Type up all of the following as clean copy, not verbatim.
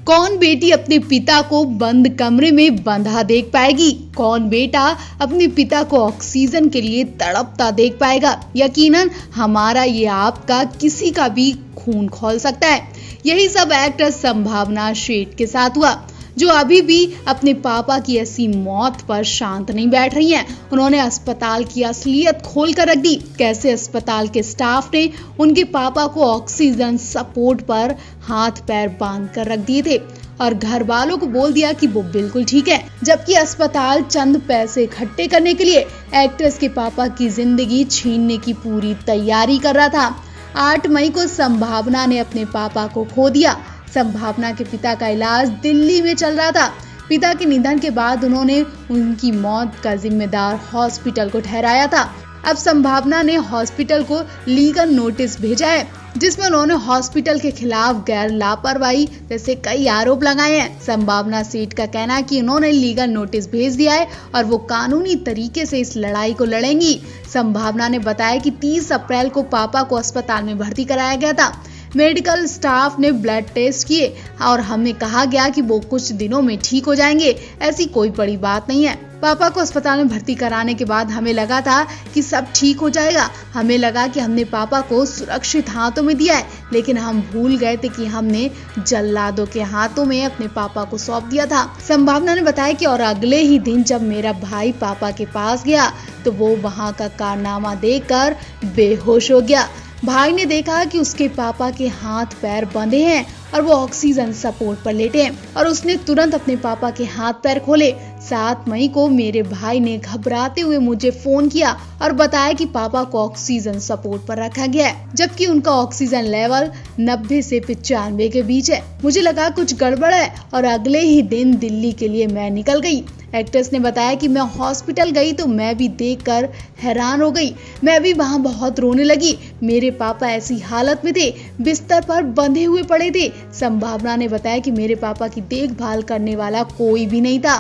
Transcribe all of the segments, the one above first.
कौन बेटी अपने पिता को बंद कमरे में बंधा देख पाएगी? कौन बेटा अपने पिता को ऑक्सीजन के लिए तड़पता देख पाएगा? यकीनन हमारा ये आपका किसी का भी खून खौल सकता है। यही सब एक्ट्रेस संभावना शेठ के साथ हुआ, जो अभी भी अपने पापा की ऐसी मौत पर शांत नहीं बैठ रही हैं। उन्होंने अस्पताल की असलियत खोल कर रख दी। कैसे अस्पताल के स्टाफ ने उनके पापा को ऑक्सीजन सपोर्ट पर हाथ पैर बांध कर रख दिए थे और घर वालों को बोल दिया कि वो बिल्कुल ठीक है, जबकि अस्पताल चंद पैसे इकट्ठे करने के लिए एक्ट्रेस के पापा की जिंदगी छीनने की पूरी तैयारी कर रहा था। 8 मई को संभावना ने अपने पापा को खो दिया। संभावना के पिता का इलाज दिल्ली में चल रहा था। पिता के निधन के बाद उन्होंने उनकी मौत का जिम्मेदार हॉस्पिटल को ठहराया था। अब संभावना ने हॉस्पिटल को लीगल नोटिस भेजा है, जिसमें उन्होंने हॉस्पिटल के खिलाफ गैर लापरवाही जैसे कई आरोप लगाए हैं। संभावना सेठ का कहना है कि उन्होंने लीगल नोटिस भेज दिया है और वो कानूनी तरीके से इस लड़ाई को लड़ेंगी। संभावना ने बताया कि 30 अप्रैल को पापा को अस्पताल में भर्ती कराया गया था। मेडिकल स्टाफ ने ब्लड टेस्ट किए और हमें कहा गया कि वो कुछ दिनों में ठीक हो जाएंगे। ऐसी कोई बड़ी बात नहीं है। पापा को अस्पताल में भर्ती कराने के बाद हमें लगा था कि सब ठीक हो जाएगा। हमें लगा कि हमने पापा को सुरक्षित हाथों में दिया है, लेकिन हम भूल गए थे कि हमने जल्लादों के हाथों में अपने पापा को सौंप दिया था। संभावना ने बताया कि और अगले ही दिन जब मेरा भाई पापा के पास गया तो वो वहाँ का कारनामा देखकर बेहोश हो गया। भाई ने देखा कि उसके पापा के हाथ पैर बंधे हैं और वो ऑक्सीजन सपोर्ट पर लेटे हैं और उसने तुरंत अपने पापा के हाथ पैर खोले। 7 मई को मेरे भाई ने घबराते हुए मुझे फोन किया और बताया कि पापा को ऑक्सीजन सपोर्ट पर रखा गया है, जबकि उनका ऑक्सीजन लेवल 90 से 95 के बीच है। मुझे लगा कुछ गड़बड़ है और अगले ही दिन दिल्ली के लिए मैं निकल गई। एक्ट्रेस ने बताया कि मैं हॉस्पिटल गई तो मैं भी देखकर हैरान हो गई। मैं भी वहां बहुत रोने लगी। मेरे पापा ऐसी हालत में थे, बिस्तर पर बंधे हुए पड़े थे। संभावना ने बताया कि मेरे पापा की देखभाल करने वाला कोई भी नहीं था,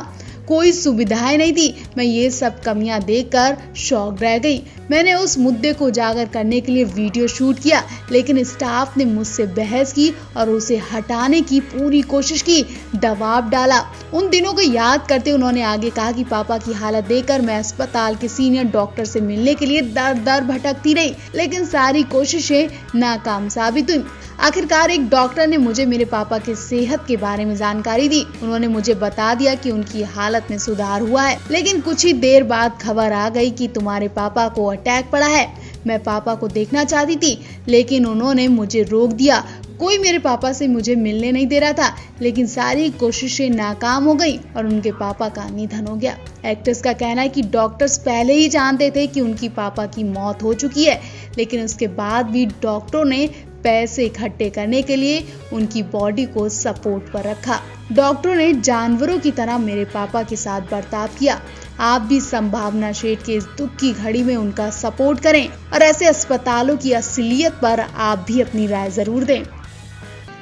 कोई सुविधाएं नहीं थी। मैं ये सब कमियां देखकर शॉक रह गई। मैंने उस मुद्दे को उजागर करने के लिए वीडियो शूट किया, लेकिन स्टाफ ने मुझसे बहस की और उसे हटाने की पूरी कोशिश की, दबाव डाला। उन दिनों को याद करते उन्होंने आगे कहा कि पापा की हालत देखकर मैं अस्पताल के सीनियर डॉक्टर से मिलने के लिए दर दर भटकती रही, लेकिन सारी कोशिशें नाकाम साबित हुई। आखिरकार एक डॉक्टर ने मुझे मेरे पापा की सेहत के बारे में जानकारी दी। उन्होंने मुझे बता दिया कि उनकी हालत में सुधार हुआ है, लेकिन कुछ ही देर बाद खबर आ गई कि तुम्हारे पापा को अटैक पड़ा है। मैं पापा को देखना चाहती थी, लेकिन उन्होंने मुझे रोक दिया। कोई मेरे पापा से मुझे मिलने नहीं दे रहा था, लेकिन सारी कोशिशें नाकाम हो गई और उनके पापा का निधन हो गया। एक्ट्रेस का कहना है कि डॉक्टर्स पहले ही जानते थे कि उनकी पापा की मौत हो चुकी है, लेकिन उसके बाद भी डॉक्टरों ने पैसे इकट्ठे करने के लिए उनकी बॉडी को सपोर्ट पर रखा। डॉक्टरों ने जानवरों की तरह मेरे पापा के साथ बर्ताव किया। आप भी संभावना शेठ के इस दुख की घड़ी में उनका सपोर्ट करें और ऐसे अस्पतालों की असलियत पर आप भी अपनी राय जरूर दें।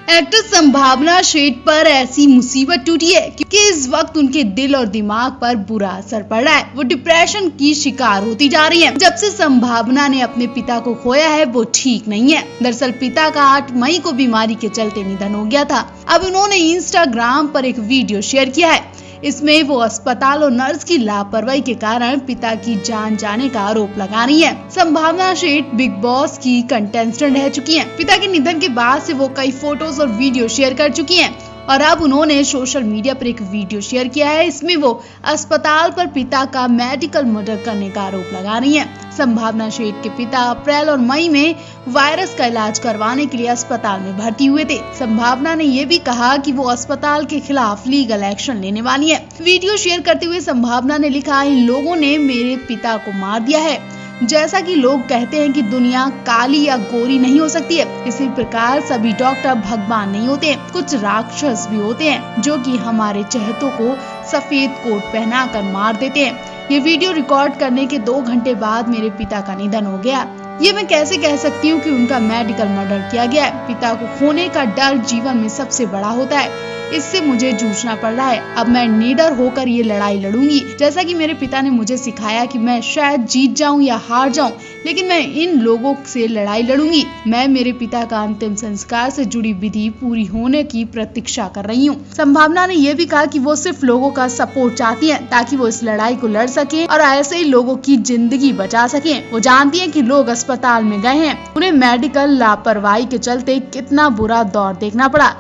एक्ट्रेस संभावना शेठ पर ऐसी मुसीबत टूटी है क्योंकि इस वक्त उनके दिल और दिमाग पर बुरा असर पड़ रहा है। वो डिप्रेशन की शिकार होती जा रही हैं। जब से संभावना ने अपने पिता को खोया है वो ठीक नहीं है। दरअसल पिता का 8 मई को बीमारी के चलते निधन हो गया था। अब उन्होंने इंस्टाग्राम पर एक वीडियो शेयर किया है। इसमें वो अस्पताल और नर्स की लापरवाही के कारण पिता की जान जाने का आरोप लगा रही है। संभावना शेठ बिग बॉस की कंटेस्टेंट रह चुकी हैं। पिता के निधन के बाद से वो कई फोटोज और वीडियो शेयर कर चुकी हैं और अब उन्होंने सोशल मीडिया पर एक वीडियो शेयर किया है। इसमें वो अस्पताल पर पिता का मेडिकल मर्डर करने का आरोप लगा रही हैं। संभावना शेठ के पिता अप्रैल और मई में वायरस का इलाज करवाने के लिए अस्पताल में भर्ती हुए थे। संभावना ने ये भी कहा कि वो अस्पताल के खिलाफ लीगल एक्शन लेने वाली है। वीडियो शेयर करते हुए संभावना ने लिखा, इन लोगों ने मेरे पिता को मार दिया है। जैसा कि लोग कहते हैं कि दुनिया काली या गोरी नहीं हो सकती है, इसी प्रकार सभी डॉक्टर भगवान नहीं होते हैं। कुछ राक्षस भी होते हैं जो कि हमारे चहेतों को सफेद कोट पहनाकर मार देते हैं। ये वीडियो रिकॉर्ड करने के 2 घंटे बाद मेरे पिता का निधन हो गया। ये मैं कैसे कह सकती हूँ कि उनका मेडिकल मर्डर किया गया है। पिता को खोने का डर जीवन में सबसे बड़ा होता है। इससे मुझे जूझना पड़ रहा है। अब मैं निडर होकर ये लड़ाई लड़ूंगी। जैसा कि मेरे पिता ने मुझे सिखाया कि मैं शायद जीत जाऊं या हार जाऊं, लेकिन मैं इन लोगों से लड़ाई लड़ूंगी। मैं मेरे पिता का अंतिम संस्कार से जुड़ी विधि पूरी होने की प्रतीक्षा कर रही हूँ। संभावना ने यह भी कहा कि वो सिर्फ लोगों का सपोर्ट चाहती है ताकि वो इस लड़ाई को लड़ सके और ऐसे ही लोगों की जिंदगी बचा सके। वो जानती है कि लोग अस्पताल में गए हैं, उन्हें मेडिकल लापरवाही के चलते कितना बुरा दौर देखना पड़ा।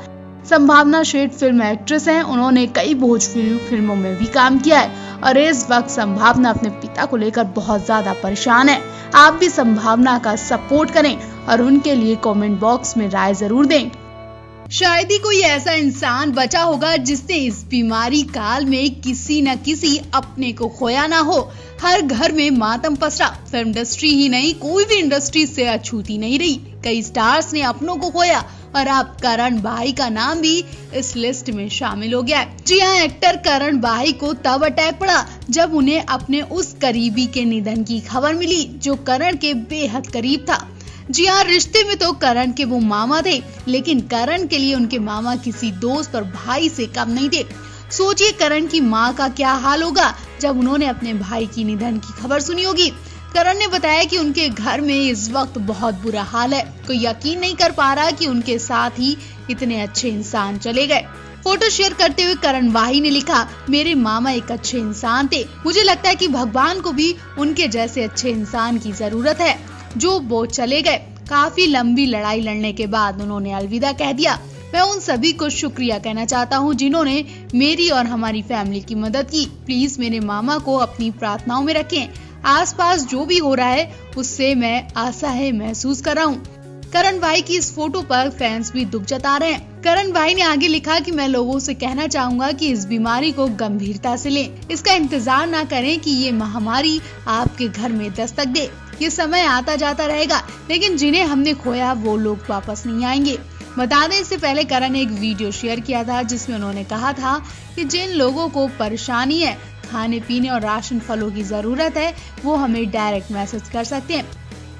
संभावना शेठ फिल्म एक्ट्रेस हैं, उन्होंने कई भोजपुरी फिल्मों में भी काम किया है और इस वक्त संभावना अपने पिता को लेकर बहुत ज्यादा परेशान है। आप भी संभावना का सपोर्ट करें और उनके लिए कमेंट बॉक्स में राय जरूर दें। शायद ही कोई ऐसा इंसान बचा होगा जिसने इस बीमारी काल में किसी न किसी अपने को खोया ना हो। हर घर में मातम पसरा। फिल्म इंडस्ट्री ही नहीं, कोई भी इंडस्ट्री से अछूती नहीं रही। कई स्टार्स ने अपनों को खोया और अब करण भाई का नाम भी इस लिस्ट में शामिल हो गया है। जी हाँ, एक्टर करण भाई को तब अटैक पड़ा जब उन्हें अपने उस करीबी के निधन की खबर मिली जो करण के बेहद करीब था। जी हाँ, रिश्ते में तो करण के वो मामा थे, लेकिन करण के लिए उनके मामा किसी दोस्त और भाई से कम नहीं थे। सोचिए करण की माँ का क्या हाल होगा जब उन्होंने अपने भाई की निधन की खबर सुनी होगी। करण ने बताया कि उनके घर में इस वक्त बहुत बुरा हाल है। कोई यकीन नहीं कर पा रहा कि उनके साथ ही इतने अच्छे इंसान चले गए। फोटो शेयर करते हुए करण भाई ने लिखा, मेरे मामा एक अच्छे इंसान थे। मुझे लगता है कि भगवान को भी उनके जैसे अच्छे इंसान की जरूरत है जो वो चले गए। काफी लंबी लड़ाई लड़ने के बाद उन्होंने अलविदा कह दिया। मैं उन सभी को शुक्रिया कहना चाहता हूँ जिन्होंने मेरी और हमारी फैमिली की मदद की। प्लीज मेरे मामा को अपनी प्रार्थनाओं में रखें। आसपास जो भी हो रहा है उससे मैं असहाय महसूस कर रहा हूँ। करण भाई की इस फोटो पर फैंस भी दुख जता रहे हैं। करण भाई ने आगे लिखा कि मैं लोगों से कहना चाहूंगा कि इस बीमारी को गंभीरता से लें। इसका इंतजार ना करें कि ये महामारी आपके घर में दस्तक दे। ये समय आता जाता रहेगा, लेकिन जिन्हें हमने खोया वो लोग वापस नहीं आएंगे। बता दें, इससे पहले करण ने एक वीडियो शेयर किया था जिसमें उन्होंने कहा था कि जिन लोगों को परेशानी है, खाने पीने और राशन फलों की जरूरत है, वो हमें डायरेक्ट मैसेज कर सकते हैं।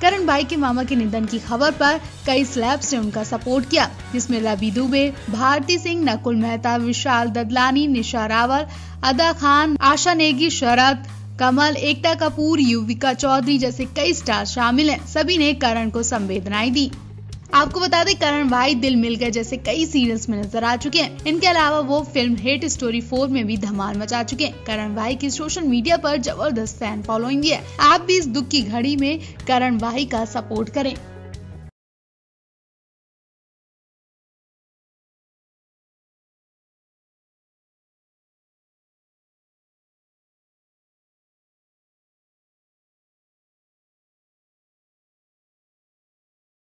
करण भाई के मामा के निधन की खबर पर कई सेलेब्स ने उनका सपोर्ट किया, जिसमें रवि दुबे, भारती सिंह, नकुल मेहता, विशाल ददलानी, निशा रावल, अदा खान, आशा नेगी, शरद कमल, एकता कपूर, युविका चौधरी जैसे कई स्टार शामिल हैं। सभी ने करण को संवेदनाएं दी। आपको बता दें, करण भाई दिल मिल गए जैसे कई सीरियल्स में नजर आ चुके हैं। इनके अलावा वो फिल्म हेट स्टोरी 4 में भी धमाल मचा चुके हैं। करण भाई की सोशल मीडिया पर जबरदस्त फैन फॉलोइंग भी है। आप भी इस दुख की घड़ी में करण भाई का सपोर्ट करें।